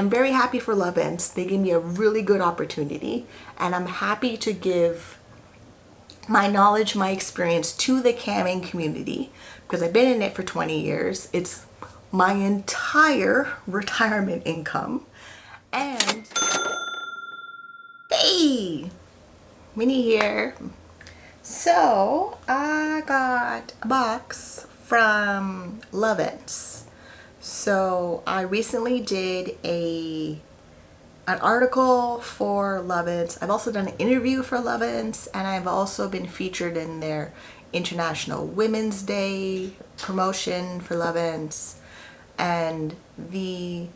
I'm very happy for Lovense. They gave me a really good opportunity, and I'm happy to give my knowledge, my experience to the camming community because I've been in it for 20 years. It's my entire retirement income. And hey, Minnie here. So I got a box from Lovense. So I recently did an article for Lovense. I've also done an interview for Lovense, and I've also been featured in their International Women's Day promotion for Lovense. And the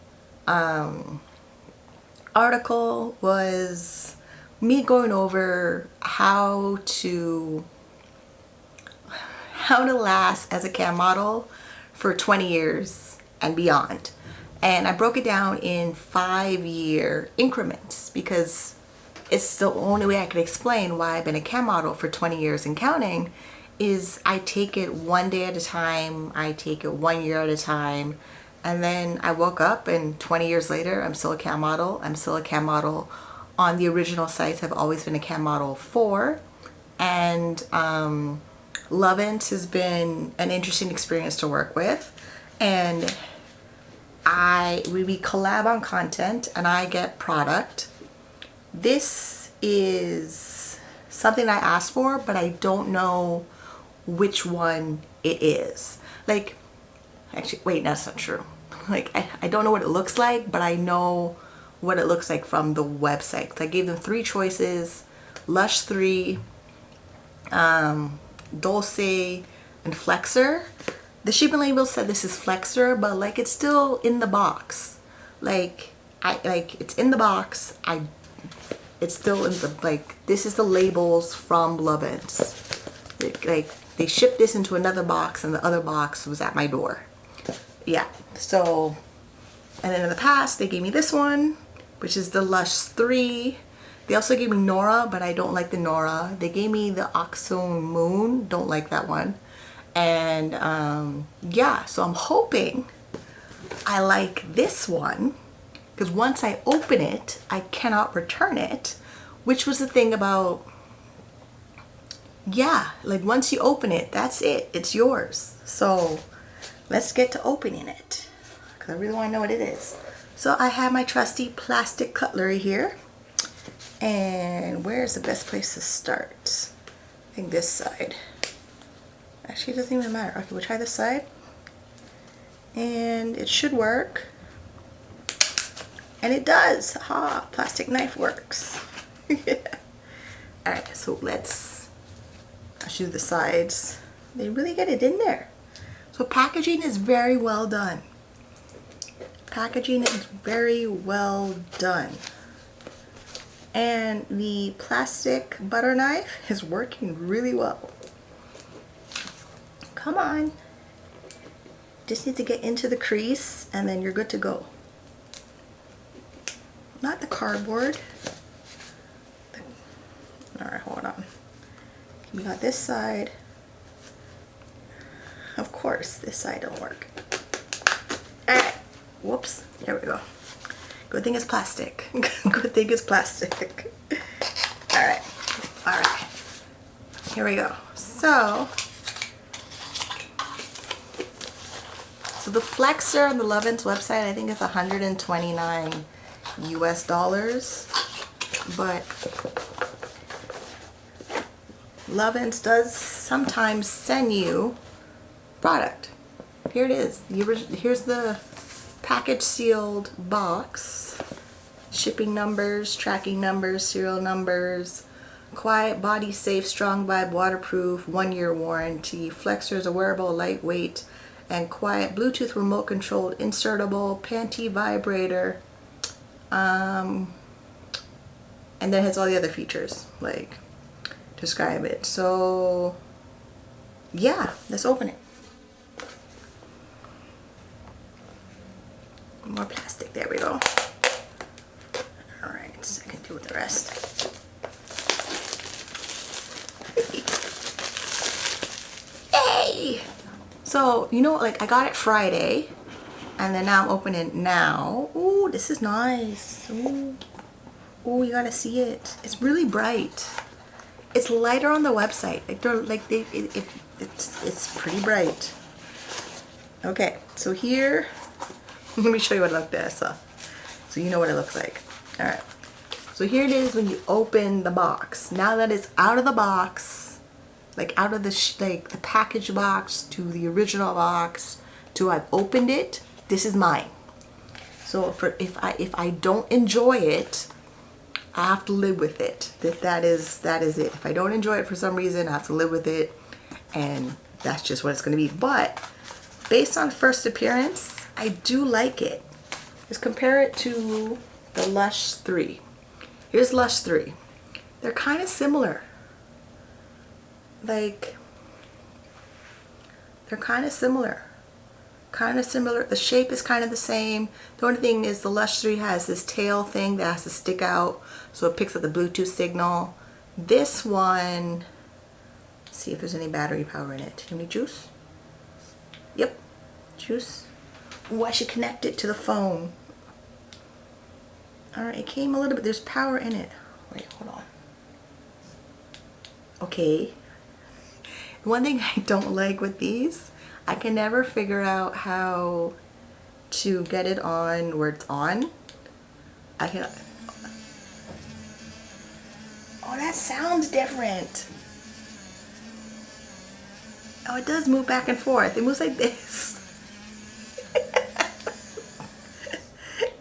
article was me going over how to last as a cam model for 20 years and beyond. And I broke it down in 5-year increments because it's the only way I could explain why I've been a cam model for 20 years and counting. Is I take it one day at a time, I take it 1 year at a time, and then I woke up and 20 years later I'm still a cam model. I'm still a cam model on the original sites I've always been a cam model for. And Lovense has been an interesting experience to work with, and we collab on content and I get product. This is something I asked for, but I don't know which one it is. Like, actually, wait, that's not true. Like, I don't know what it looks like, but I know what it looks like from the website. I gave them 3 choices: Lush 3, Dulce, and Flexor. The shipping label said this is Flexor, but like it's still in the box. It's in the box. It's still in the, like, this is the labels from Lovense. They shipped this into another box, and the other box was at my door. Yeah. So, and then in the past they gave me this one, which is the Lush 3. They also gave me Nora, but I don't like the Nora. They gave me the Oxone Moon. Don't like that one. And yeah, so I'm hoping I like this one, because once I open it, I cannot return it, which was the thing about, yeah, like once you open it, that's it. It's yours. So let's get to opening it, because I really want to know what it is. So I have my trusty plastic cutlery here. And where's the best place to start? I think this side. Actually, it doesn't even matter. Okay, we'll try this side. And it should work. And it does. Ha! Plastic knife works. Yeah. Alright, so I'll show the sides. They really get it in there. So packaging is very well done. Packaging is very well done. And the plastic butter knife is working really well. Come on. Just need to get into the crease and then you're good to go. Not the cardboard. Alright, hold on. We got this side. Of course, this side don't work. Alright. Whoops. There we go. Good thing it's plastic. Good thing it's plastic. Alright. Alright. Here we go. So the Flexor on the Lovense website, I think it's $129 US, but Lovense does sometimes send you product. Here it is. Here's the package sealed box. Shipping numbers, tracking numbers, serial numbers. Quiet, body safe, strong vibe, waterproof, 1-year warranty. Flexor is a wearable, lightweight, and quiet Bluetooth remote controlled insertable panty vibrator, and then it has all the other features like describe it. So yeah, let's open it. More plastic, there we go. All right, so I can do with the rest. Hey! So, you know, like I got it Friday, And then now I'm opening it now. Ooh, this is nice. Ooh. Ooh, you gotta see it. It's really bright. It's lighter on the website. It's pretty bright. Okay, so here, let me show you what it looks like. So you know what it looks like. All right. So here it is when you open the box. Now that it's out of the box, like out of the the package box to the original box to I've opened it, this is mine. So if I don't enjoy it, I have to live with it. That is it. If I don't enjoy it for some reason, I have to live with it, and that's just what it's going to be. But based on first appearance, I do like it. Just compare it to the Lush 3. Here's Lush 3. They're kind of similar. Like, they're kind of similar. The shape is kind of the same. The only thing is the Lush 3 has this tail thing that has to stick out so it picks up the Bluetooth signal. This one, let's see if there's any battery power in it. Any juice? Yep, juice. Ooh, I should connect it to the phone. Alright, it came a little bit, there's power in it. Wait, hold on. Okay. One thing I don't like with these, I can never figure out how to get it on where it's on. Oh, that sounds different. Oh, it does move back and forth. It moves like this.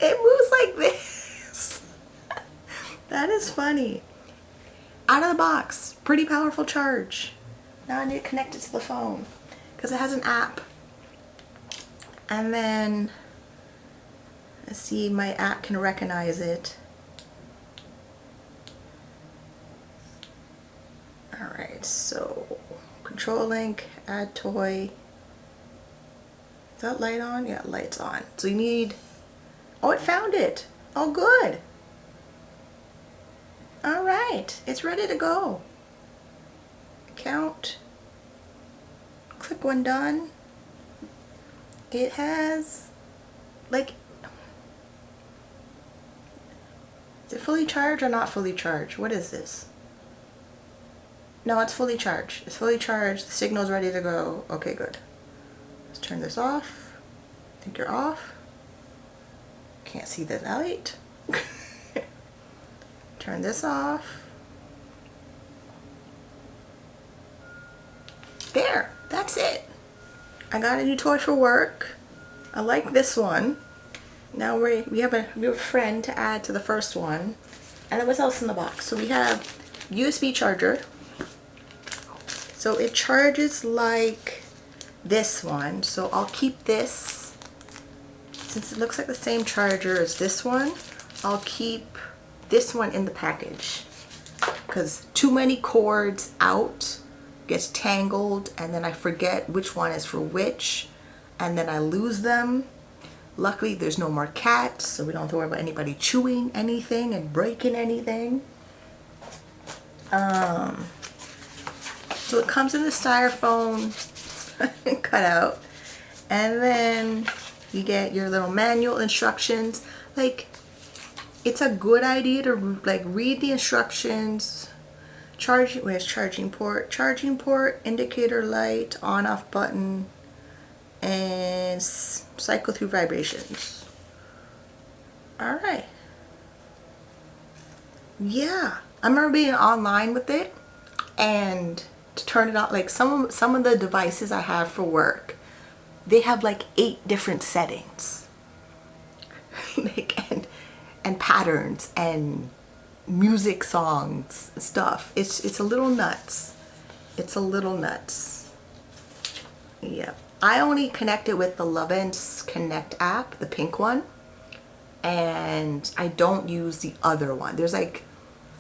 It moves like this. That is funny. Out of the box, pretty powerful charge. Now I need to connect it to the phone because it has an app. And then, let's see, my app can recognize it. Alright, so control link, add toy. Is that light on? Yeah, light's on. So you need, oh, it found it. Oh, good. Alright, it's ready to go. Account. Click when done. It has, like, is it fully charged or not fully charged? What is this? No, it's fully charged. It's fully charged. The signal's ready to go. Okay, good. Let's turn this off. I think you're off. Can't see the light. Turn this off. There, that's it. I got a new toy for work. I like this one. Now we have a friend to add to the first one. And then what's else in the box? So we have USB charger. So it charges like this one. So I'll keep this. Since it looks like the same charger as this one, I'll keep this one in the package. Because too many cords out gets tangled, and then I forget which one is for which, and then I lose them. Luckily there's no more cats, so we don't have to worry about anybody chewing anything and breaking anything. So it comes in the styrofoam cutout, and then you get your little manual instructions. Like, it's a good idea to like read the instructions. Where's charging port? Charging port, indicator light, on off button, and cycle through vibrations. Alright. Yeah. I remember being online with it, and to turn it on, like some of the devices I have for work, they have like 8 different settings. Like, and patterns and music songs stuff. It's a little nuts. It's a little nuts. Yeah. I only connect it with the Lovense Connect app, the pink one, and I don't use the other one. There's like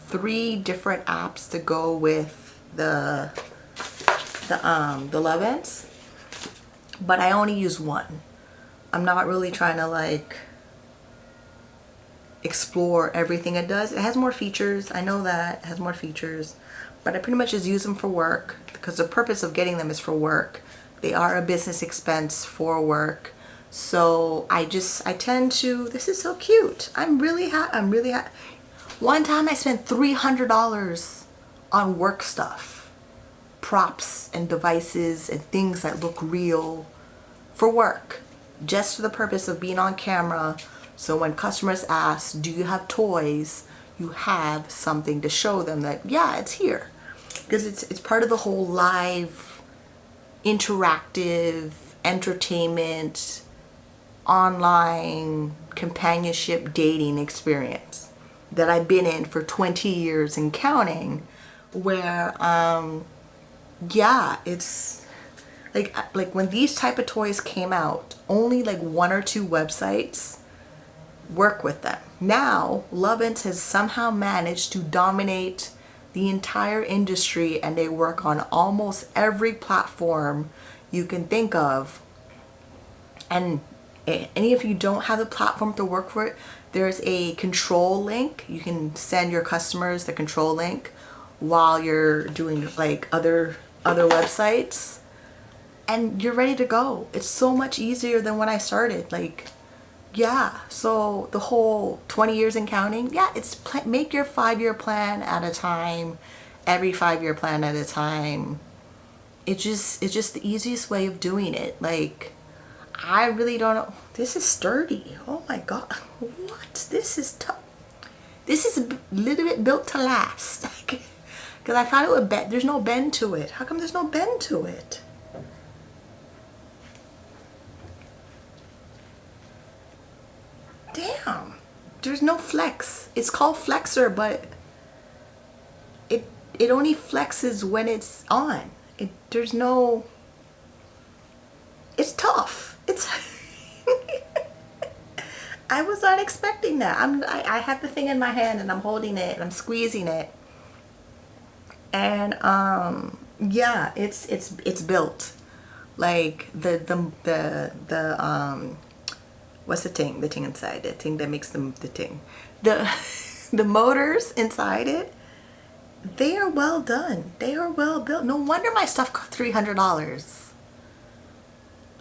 3 different apps to go with the Lovense, but I only use one. I'm not really trying to like explore everything it does. It has more features. I know that it has more features, but I pretty much just use them for work because the purpose of getting them is for work. They are a business expense for work, So I tend to, this is so cute. I'm really happy. One time I spent $300 on work stuff, props and devices and things that look real for work, just for the purpose of being on camera. So when customers ask, do you have toys? You have something to show them that, yeah, it's here. Because it's part of the whole live, interactive, entertainment, online companionship dating experience that I've been in for 20 years and counting, where yeah, it's like when these type of toys came out, only like 1 or 2 websites work with them. Now Lovense has somehow managed to dominate the entire industry, and they work on almost every platform you can think of. And if you don't have the platform to work for it, there's a control link. You can send your customers the control link while you're doing like other websites, and you're ready to go. It's so much easier than when I started. Like, yeah, so the whole 20 years and counting, yeah, it's make your 5-year plan at a time, every 5-year plan at a time. It's just the easiest way of doing it. Like, I really don't know. This is sturdy. Oh my God. What? This is tough. This is a little bit built to last. Because I thought it would bend. There's no bend to it. How come there's no bend to it? Damn. There's no flex. It's called flexor, but it only flexes when it's on. There's no... It's tough. It's... I was not expecting that. I have the thing in my hand and I'm holding it and I'm squeezing it. And yeah, it's built. Like the what's the thing? The thing inside, the thing that makes the thing. The motors inside it, they are well done. They are well built. No wonder my stuff cost $300.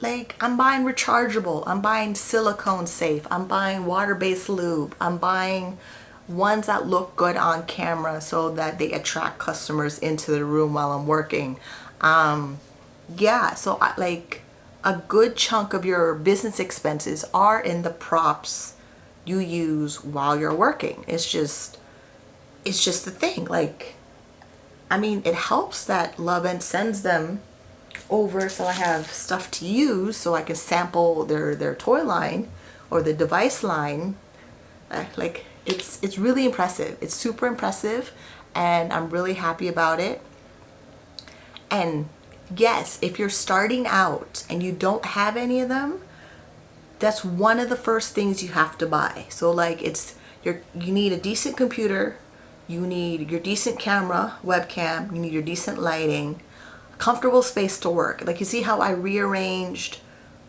Like, I'm buying rechargeable, I'm buying silicone safe, I'm buying water-based lube, I'm buying ones that look good on camera so that they attract customers into the room while I'm working. Yeah, so like a good chunk of your business expenses are in the props you use while you're working. It's just the thing. Like, I mean, it helps that Lovense sends them over so I have stuff to use so I can sample their toy line or the device line. Like, it's really impressive. It's super impressive, and I'm really happy about it. And yes, if you're starting out and you don't have any of them, that's one of the first things you have to buy. So like, you need a decent computer, you need your decent camera, webcam, you need your decent lighting, comfortable space to work. Like, you see how I rearranged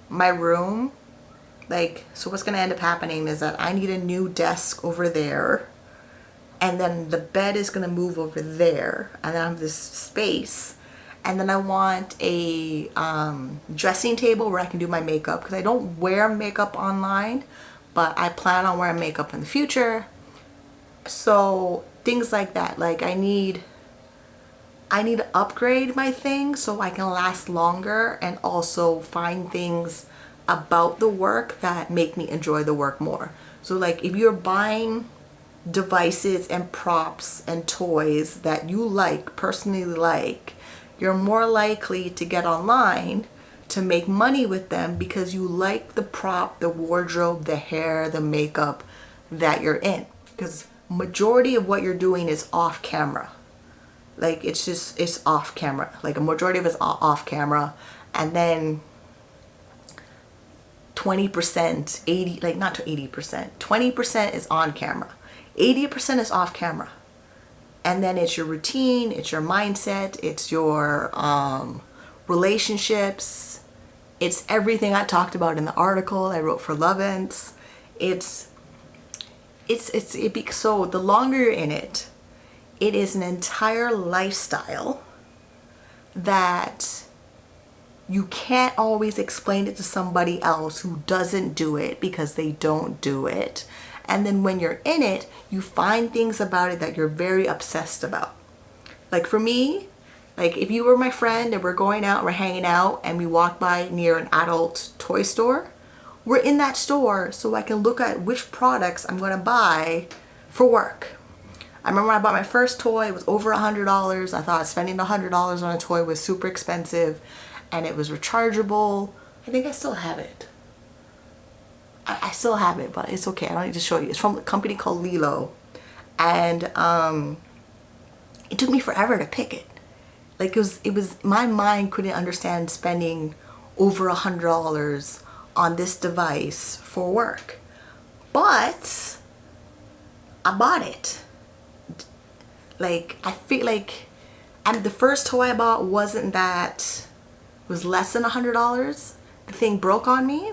my room? Like, so what's going to end up happening is that I need a new desk over there, and then the bed is going to move over there, and then I have this space, and then I want a dressing table where I can do my makeup, because I don't wear makeup online, but I plan on wearing makeup in the future. So things like that. Like, I need to upgrade my things so I can last longer, and also find things about the work that make me enjoy the work more. So like, if you're buying devices and props and toys that you personally like, you're more likely to get online to make money with them because you like the prop, the wardrobe, the hair, the makeup that you're in. Because majority of what you're doing is off camera. Like, it's off camera. Like, a majority of it's off camera, and then 20%, 80, like not to 80%, 20% is on camera. 80% is off camera. And then it's your routine, it's your mindset, it's your relationships, it's everything I talked about in the article I wrote for Lovense. So the longer you're in it, it is an entire lifestyle that you can't always explain it to somebody else who doesn't do it because they don't do it. And then when you're in it, you find things about it that you're very obsessed about. Like for me, like if you were my friend and we're going out, we're hanging out, and we walk by near an adult toy store, we're in that store so I can look at which products I'm going to buy for work. I remember when I bought my first toy, it was over $100. I thought spending $100 on a toy was super expensive, and it was rechargeable. I think I still have it. I still have it, but it's okay. I don't need to show you. It's from a company called Lilo. And it took me forever to pick it. Like it was my mind couldn't understand spending over $100 on this device for work. But I bought it. Like I feel like the first toy I bought wasn't that, was less than $100. The thing broke on me.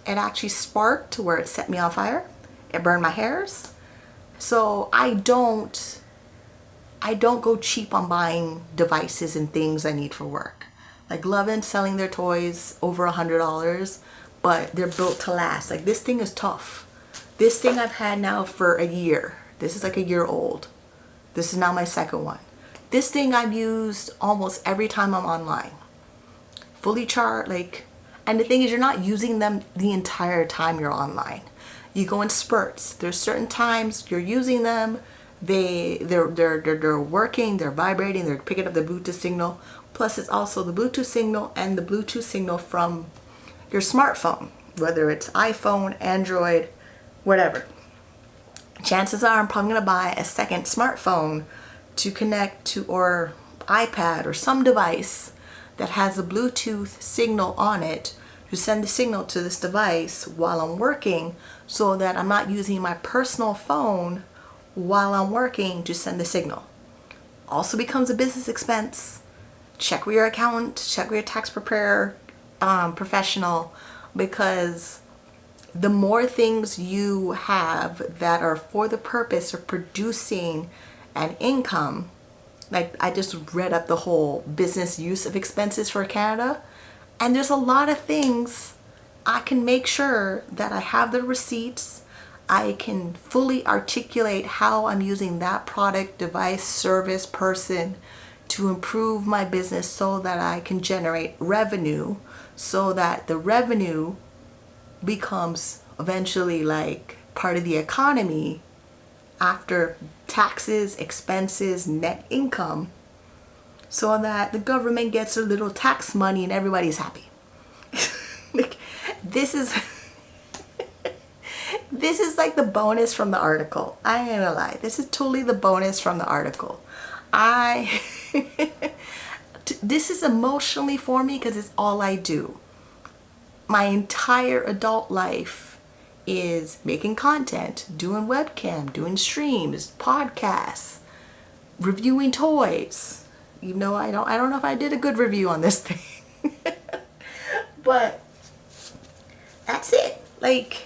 It actually sparked to where it set me on fire. It burned my hairs. So I don't go cheap on buying devices and things I need for work. Like Lovense selling their toys over $100, but they're built to last. Like this thing is tough. This thing I've had now for a year. This is like a year old. This is now my second one. This thing I've used almost every time I'm online. Fully charged, like, and the thing is, you're not using them the entire time you're online. You go in spurts. There's certain times you're using them. They're working. They're vibrating. They're picking up the Bluetooth signal. Plus, it's also the Bluetooth signal and the Bluetooth signal from your smartphone, whether it's iPhone, Android, whatever. Chances are I'm probably gonna buy a second smartphone to connect to, or iPad or some device that has a Bluetooth signal on it to send the signal to this device while I'm working, so that I'm not using my personal phone while I'm working to send the signal. Also becomes a business expense. Check with your accountant, check with your tax preparer, professional, because the more things you have that are for the purpose of producing an income, like I just read up the whole business use of expenses for Canada, and there's a lot of things I can make sure that I have the receipts. I can fully articulate how I'm using that product, device, service, person to improve my business so that I can generate revenue, so that the revenue becomes eventually like part of the economy after taxes, expenses, net income, so that the government gets a little tax money and everybody's happy. Like, this is this is like the bonus from the article. I ain't gonna lie. This is totally the bonus from the article. This is emotionally for me because it's all I do. My entire adult life is making content, doing webcam, doing streams, podcasts, reviewing toys. You know, I don't know if I did a good review on this thing. But that's it. Like,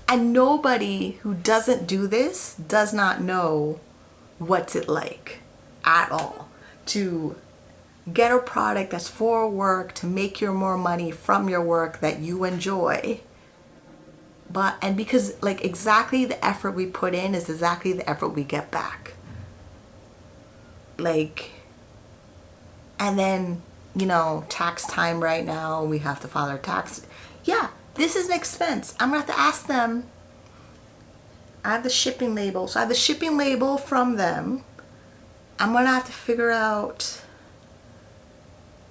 and nobody who doesn't do this does not know what's it like at all to get a product that's for work, to make your more money from your work that you enjoy. And because like exactly the effort we put in is exactly the effort we get back. Like, and then, you know, tax time right now, we have to file our tax. Yeah, this is an expense. I'm gonna have to ask them. I have the shipping label. So I have the shipping label from them. I'm gonna have to figure out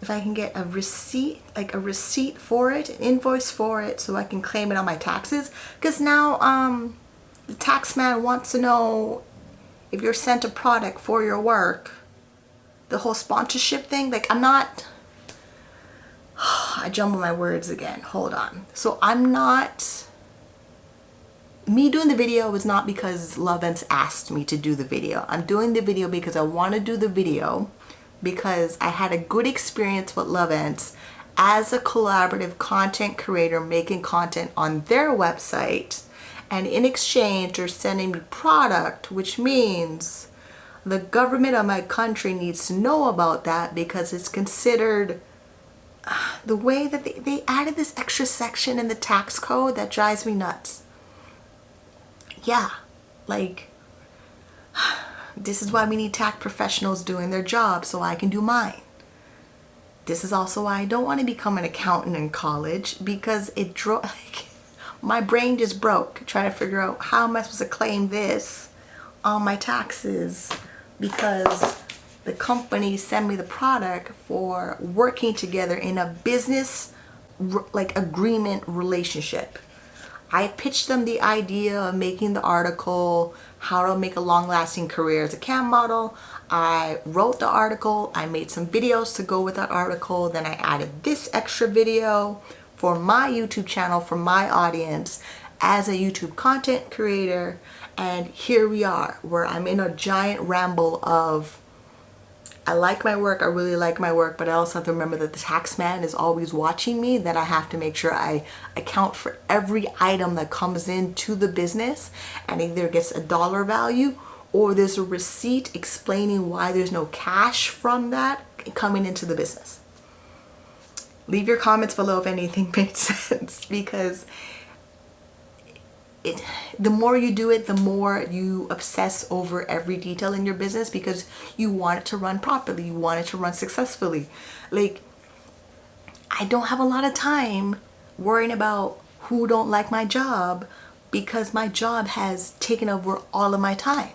if I can get a receipt, like a receipt for it, an invoice for it, so I can claim it on my taxes. Because now the tax man wants to know if you're sent a product for your work, the whole sponsorship thing. Like, I'm not, I jumble my words again. Hold on. So I'm not, me doing the video was not because Lovense asked me to do the video. I'm doing the video because I want to do the video because I had a good experience with Lovense as a collaborative content creator making content on their website, and in exchange they're sending me product, which means the government of my country needs to know about that because it's considered the way that they added this extra section in the tax code that drives me nuts. Yeah, like, this is why we need tax professionals doing their job so I can do mine. This is also why I don't want to become an accountant in college, because like, my brain just broke trying to figure out how am I supposed to claim this on my taxes, because the company sent me the product for working together in a business like agreement relationship. I pitched them the idea of making the article, how to make a long-lasting career as a cam model. I wrote the article, I made some videos to go with that article, then I added this extra video for my YouTube channel, for my audience as a YouTube content creator. And here we are, where I'm in a giant ramble of, I like my work, I really like my work, but I also have to remember that the tax man is always watching me, that I have to make sure I account for every item that comes into the business and either gets a dollar value or there's a receipt explaining why there's no cash from that coming into the business. Leave your comments below if anything made sense, because the more you do it, the more you obsess over every detail in your business, because you want it to run properly, you want it to run successfully. Like, I don't have a lot of time worrying about who don't like my job, because my job has taken over all of my time.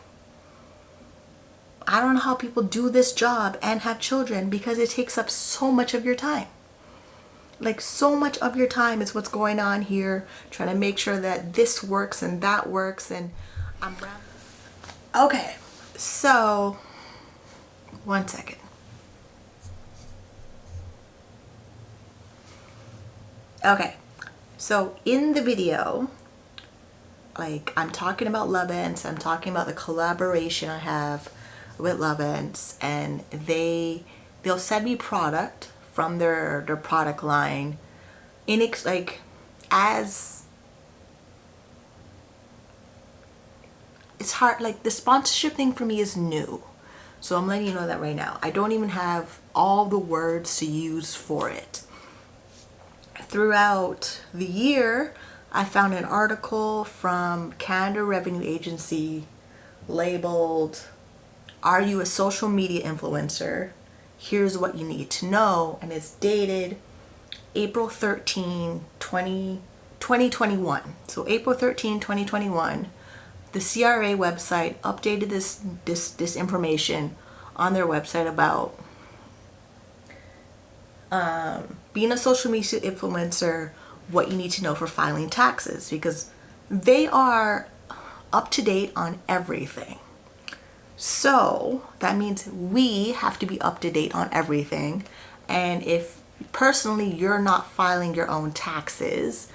I don't know how people do this job and have children, because it takes up so much of your time. Like, so much of your time is what's going on here, trying to make sure that this works and that works, and okay, so one second. Okay, so in the video, like, I'm talking about Lovense, I'm talking about the collaboration I have with Lovense, and they'll send me product from their product line like, as it's hard, like, the sponsorship thing for me is new, so I'm letting you know that right now. I don't even have all the words to use for it. Throughout the year, I found an article from Canada Revenue Agency labeled, "Are you a social media influencer? Here's what you need to know," and it's dated April 13, 2021. So April 13, 2021, the CRA website updated this information on their website about being a social media influencer, what you need to know for filing taxes, because they are up to date on everything. So that means we have to be up to date on everything. And if personally you're not filing your own taxes,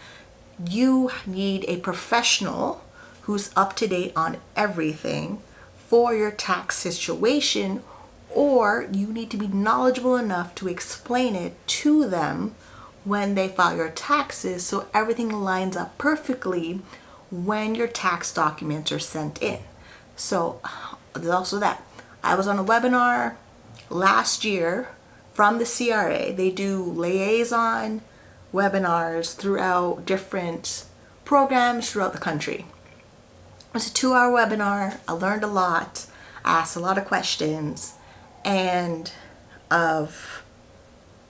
you need a professional who's up to date on everything for your tax situation, or you need to be knowledgeable enough to explain it to them when they file your taxes, so everything lines up perfectly when your tax documents are sent in. So there's also that. I was on a webinar last year from the CRA. They do liaison webinars throughout different programs throughout the country. It was a 2-hour webinar. I learned a lot, asked a lot of questions, and of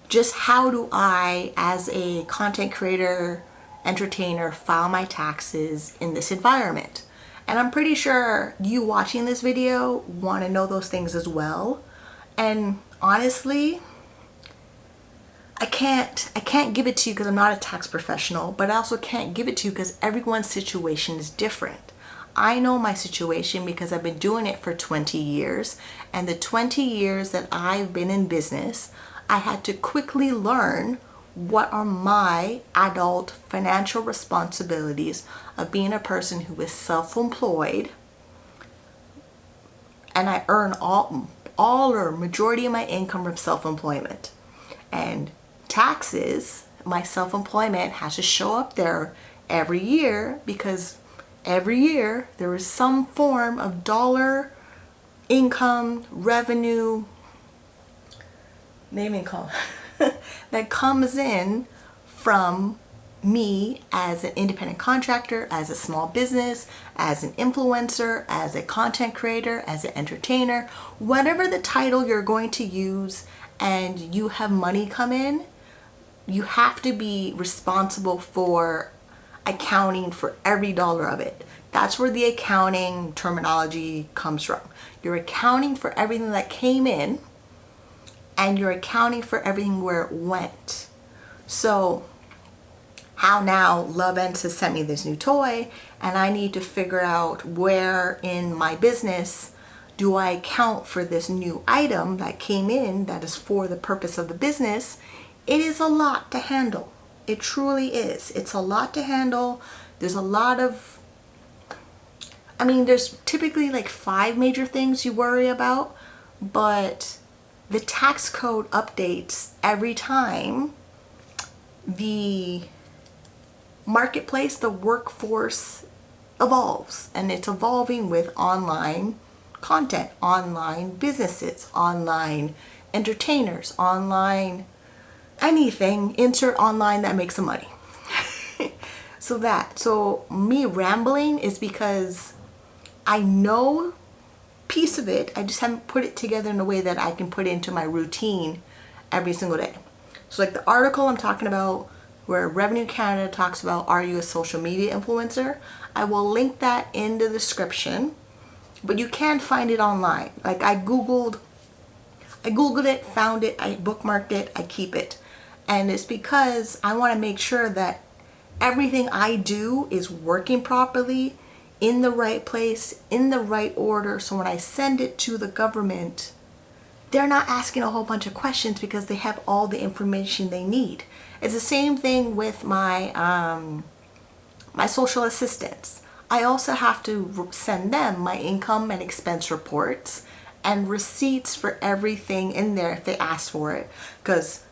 just how do I, as a content creator, entertainer, file my taxes in this environment. And I'm pretty sure you watching this video want to know those things as well. And honestly, I can't give it to you because I'm not a tax professional, but I also can't give it to you because everyone's situation is different. I know my situation because I've been doing it for 20 years, and the 20 years that I've been in business, I had to quickly learn what are my adult financial responsibilities of being a person who is self-employed, and I earn all or majority of my income from self-employment. And taxes, my self-employment has to show up there every year, because every year there is some form of dollar income, revenue, name and call. that comes in from me as an independent contractor, as a small business, as an influencer, as a content creator, as an entertainer, whatever the title you're going to use, and you have money come in, you have to be responsible for accounting for every dollar of it. That's where the accounting terminology comes from. You're accounting for everything that came in, and you're accounting for everything where it went. So how now Lovense has sent me this new toy, and I need to figure out where in my business do I account for this new item that came in that is for the purpose of the business. It is a lot to handle. It truly is. It's a lot to handle. There's a lot of, there's typically like 5 major things you worry about, but the tax code updates every time the marketplace, the workforce evolves, and it's evolving with online content, online businesses, online entertainers, online anything, insert online that makes some money. So me rambling is because I know piece of it, I just haven't put it together in a way that I can put it into my routine every single day. So like the article I'm talking about where Revenue Canada talks about, are you a social media influencer? I will link that in the description, but you can find it online. Like I Googled it, found it, I bookmarked it, I keep it. And it's because I want to make sure that everything I do is working properly, in the right place, in the right order. So when I send it to the government, they're not asking a whole bunch of questions because they have all the information they need. It's the same thing with my my social assistants. I also have to send them my income and expense reports and receipts for everything in there if they ask for it. Because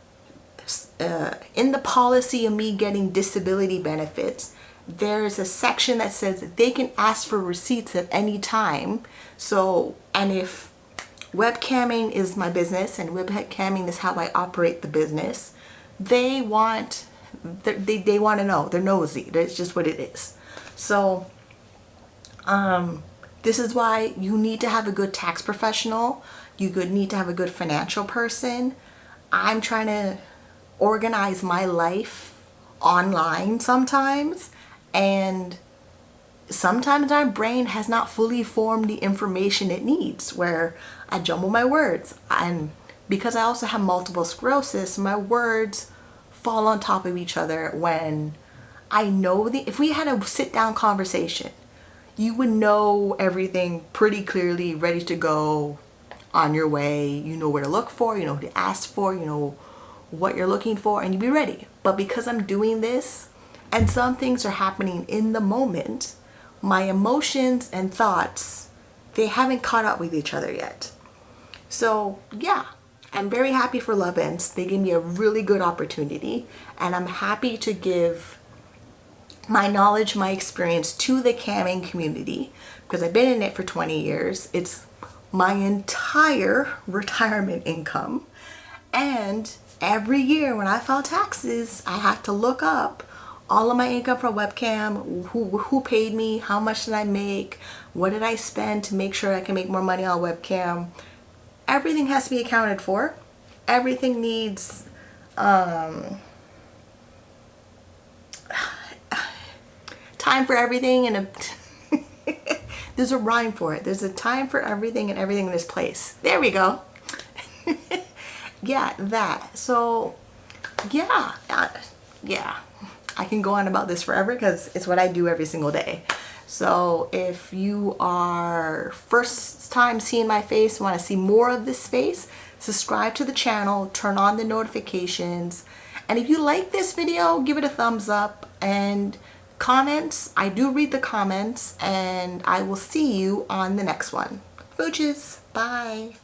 in the policy of me getting disability benefits, there's a section that says that they can ask for receipts at any time. So, and if webcamming is my business and webcamming is how I operate the business, they want to know. They're nosy. That's just what it is. So this is why you need to have a good tax professional. You need to have a good financial person. I'm trying to organize my life online sometimes, and sometimes my brain has not fully formed the information it needs, where I jumble my words. And because I also have multiple sclerosis, my words fall on top of each other. When I know if we had a sit down conversation, you would know everything pretty clearly, ready to go, on your way. You know where to look for, you know who to ask for, you know what you're looking for, and you'd be ready. But because I'm doing this and some things are happening in the moment, my emotions and thoughts, they haven't caught up with each other yet. So yeah, I'm very happy for Lovense. They gave me a really good opportunity, and I'm happy to give my knowledge, my experience to the camming community, because I've been in it for 20 years. It's my entire retirement income. And every year when I file taxes, I have to look up all of my income from webcam, who paid me, how much did I make, what did I spend to make sure I can make more money on webcam. Everything has to be accounted for. Everything needs time for everything, and there's a rhyme for it. There's a time for everything and everything in its place. There we go. Yeah, that. So yeah, I can go on about this forever because it's what I do every single day. So if you are first time seeing my face, want to see more of this face, subscribe to the channel, turn on the notifications, and if you like this video, give it a thumbs up, and comments, I do read the comments, and I will see you on the next one. Booches, bye.